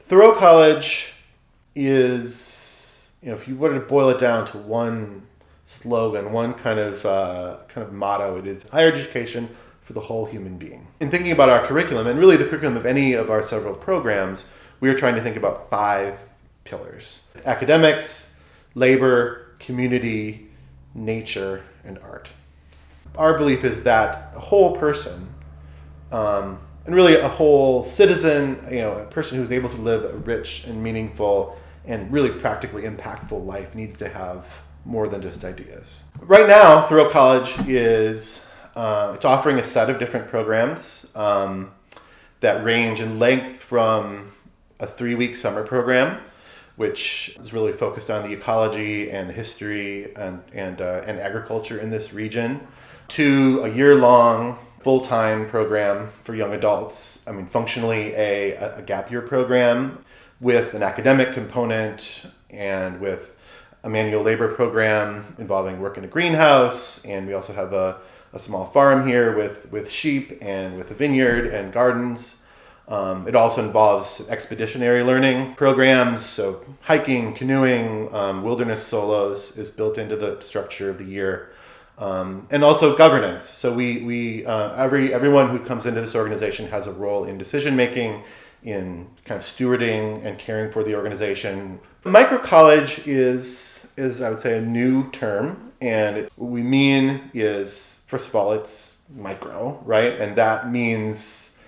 Thoreau College is, if you were to boil it down to one slogan, one kind of motto, it is higher education for the whole human being. In thinking about our curriculum, and really the curriculum of any of our several programs, we are trying to think about 5 pillars: academics, labor, community, nature, and art. Our belief is that a whole person, and really a whole citizen, a person who's able to live a rich and meaningful and really practically impactful life, needs to have more than just ideas. Right now, Thoreau College is it's offering a set of different programs that range in length from a 3-week summer program, which is really focused on the ecology and the history and agriculture in this region, to a year-long full-time program for young adults. Functionally a gap year program with an academic component and with a manual labor program involving work in a greenhouse. And we also have a small farm here with sheep and with a vineyard and gardens. It also involves expeditionary learning programs, so hiking, canoeing, wilderness solos is built into the structure of the year. And also governance. So everyone who comes into this organization has a role in decision making, in kind of stewarding and caring for the organization. Microcollege is I would say a new term, and what we mean is, first of all, it's micro, right? And that means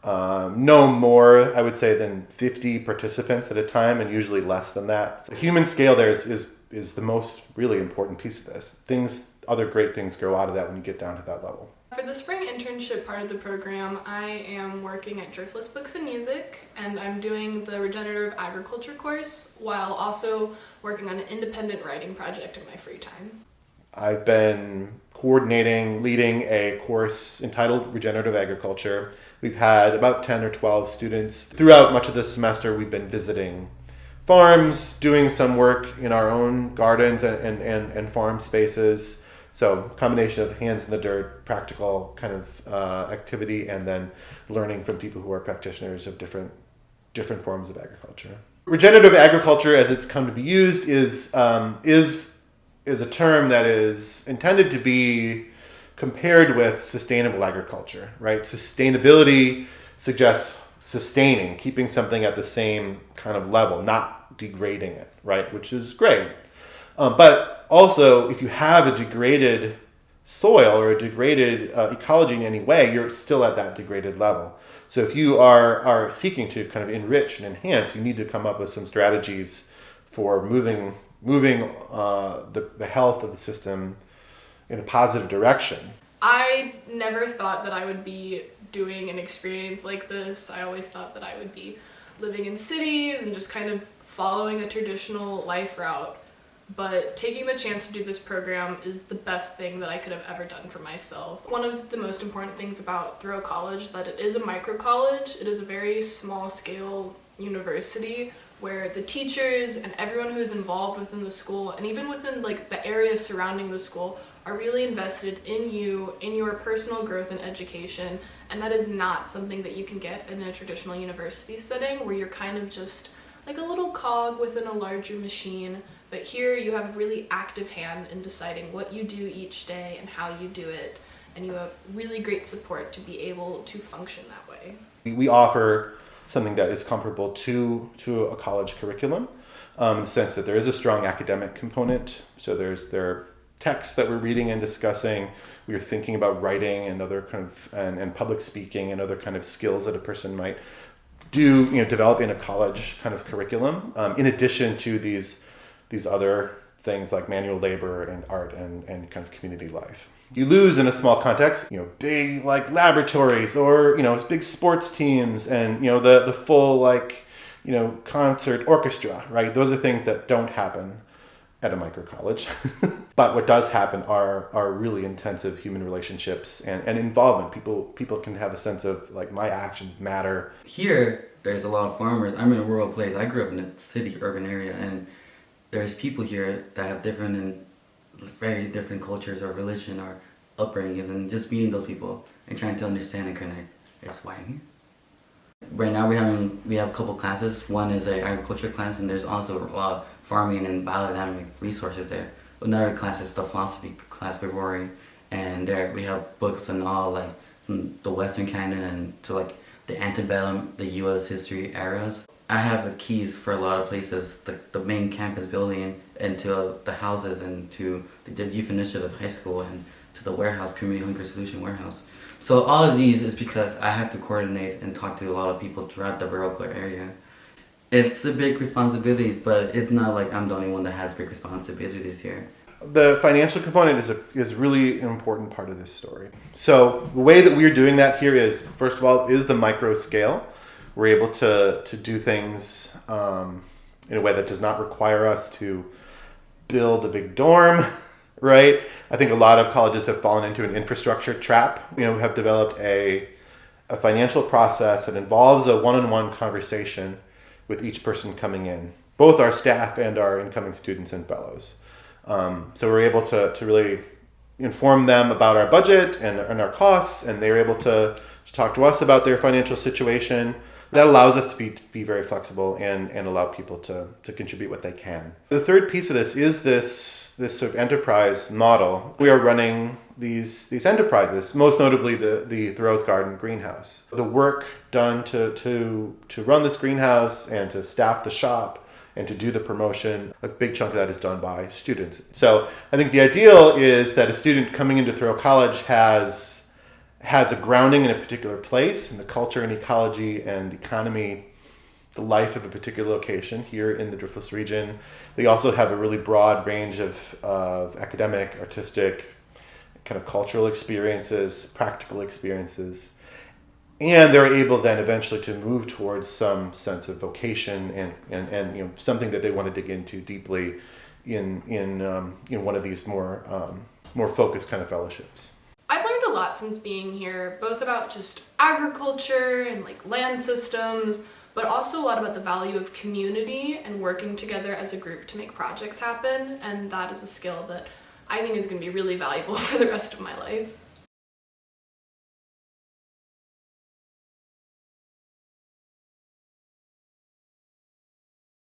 no more, I would say, than 50 participants at a time, and usually less than that. So the human scale there is the most really important piece of this. Other great things grow out of that when you get down to that level. For the spring internship part of the program, I am working at Driftless Books and Music, and I'm doing the Regenerative Agriculture course while also working on an independent writing project in my free time. I've been leading a course entitled Regenerative Agriculture. We've had about 10 or 12 students. Throughout much of this semester, we've been visiting farms, doing some work in our own gardens and farm spaces. So combination of hands in the dirt, practical kind of activity, and then learning from people who are practitioners of different forms of agriculture. Regenerative agriculture, as it's come to be used, is a term that is intended to be compared with sustainable agriculture, right? Sustainability suggests sustaining, keeping something at the same kind of level, not degrading it, right? Which is great. But also, if you have a degraded soil or a degraded ecology in any way, you're still at that degraded level. So if you are seeking to kind of enrich and enhance, you need to come up with some strategies for moving the health of the system in a positive direction. I never thought that I would be doing an experience like this. I always thought that I would be living in cities and just kind of following a traditional life route. But taking the chance to do this program is the best thing that I could have ever done for myself. One of the most important things about Thoreau College is that it is a microcollege. It is a very small-scale university where the teachers and everyone who is involved within the school, and even within the area surrounding the school, are really invested in you, in your personal growth and education. And that is not something that you can get in a traditional university setting, where you're kind of just like a little cog within a larger machine. But here you have a really active hand in deciding what you do each day and how you do it, and you have really great support to be able to function that way. We offer something that is comparable to a college curriculum, in the sense that there is a strong academic component. So there are texts that we're reading and discussing. We are thinking about writing and other kind of and public speaking and other kind of skills that a person might develop in a college kind of curriculum, in addition to these other things like manual labor and art and kind of community life. You lose in a small context, big like laboratories or, big sports teams and, the full concert orchestra, right? Those are things that don't happen at a microcollege. But what does happen are really intensive human relationships and involvement. People can have a sense of my actions matter. Here, there's a lot of farmers. I'm in a rural place. I grew up in a city, urban area, and there's people here that have different and very different cultures or religion or upbringings, and just meeting those people and trying to understand and connect is why I'm here. Right now we have a couple classes. One is a agriculture class, and there's also farming and biodynamic resources there. Another class is the philosophy class with Rory, and there we have books and all like from the Western canon and to like the antebellum, the U.S. history eras. I have the keys for a lot of places, the main campus building, and to the houses, and to the youth initiative high school, and to the warehouse, community hunger solution warehouse. So all of these is because I have to coordinate and talk to a lot of people throughout the Viroqua area. It's a big responsibility, but it's not like I'm the only one that has big responsibilities here. The financial component is really an important part of this story. So the way that we're doing that here is, first of all, is the micro scale. We're able to do things in a way that does not require us to build a big dorm, right? I think a lot of colleges have fallen into an infrastructure trap. We have developed a financial process that involves a one-on-one conversation with each person coming in, both our staff and our incoming students and fellows. So we're able to really inform them about our budget and our costs, and they're able to talk to us about their financial situation. That allows us to be very flexible and allow people to contribute what they can. The third piece of this is this sort of enterprise model. We are running these enterprises, most notably the Thoreau's Garden greenhouse. The work done to run this greenhouse and to staff the shop and to do the promotion, a big chunk of that is done by students. So I think the ideal is that a student coming into Thoreau College has a grounding in a particular place, in the culture and ecology and economy, the life of a particular location here in the Driftless region. They also have a really broad range of academic, artistic, kind of cultural experiences, practical experiences. And they're able then eventually to move towards some sense of vocation and something that they want to dig into deeply in one of these more focused kind of fellowships. I've learned a lot since being here, both about just agriculture and like land systems, but also a lot about the value of community and working together as a group to make projects happen. And that is a skill that I think is going to be really valuable for the rest of my life.